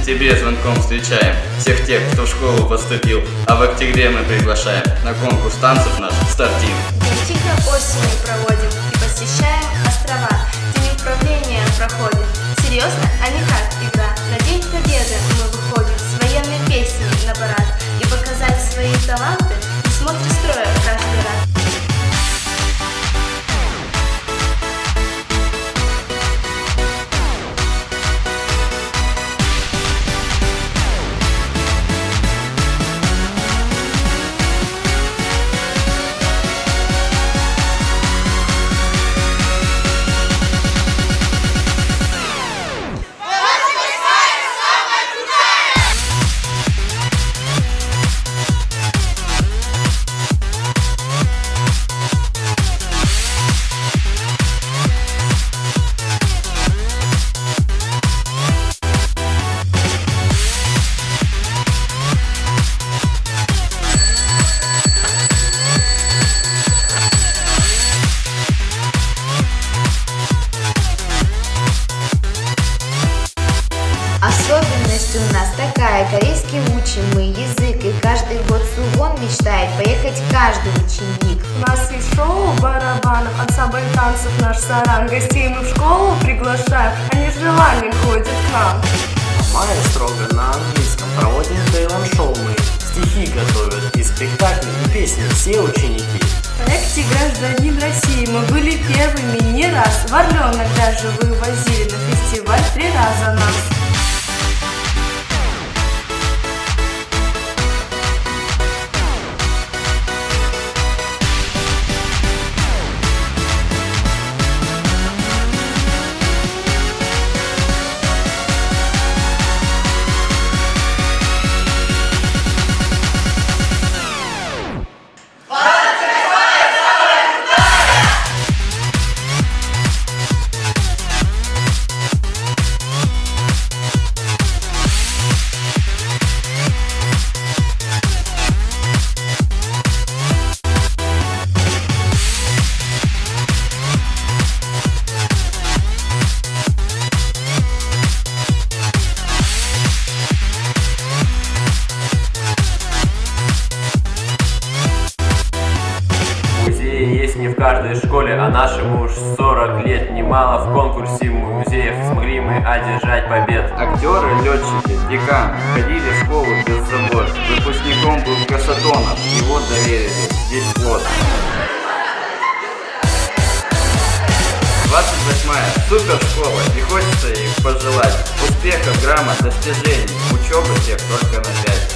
тебе звонком встречаем всех тех, кто в школу поступил, а в октябре мы приглашаем на конкурс танцев наш «Стартин». День тихой осени проводим и посещаем острова. День управления проходит. Серьезно, а не как игра. На День Победы мы выходим с военной песней на парад. И показать свои таланты не смотрит строя каждый раз. Особенность у нас такая, корейский учим мы язык, и каждый год Сувон мечтает поехать каждый ученик. У нас есть шоу барабанов, ансамбль танцев наш Саран. Гостей мы в школу приглашаем, они с желанием ходят к нам. Маэстро на английском проводим тейлор-шоу мы. Стихи готовят и спектакли, и песни все ученики. В проекте «Гражданин России» мы были первыми не раз. В Орленок даже вывозили на фестиваль 3 раза нас. Есть не в каждой школе, а нашему уж 40 лет. Немало в конкурсе музеев смогли мы одержать побед. Актеры, летчики, декан ходили в школу без забот. Выпускником был Касатонов, его доверили весь флот. 28-я супершкола, и хочется ей пожелать успехов, грамот, достижений, учебы всех только на 5.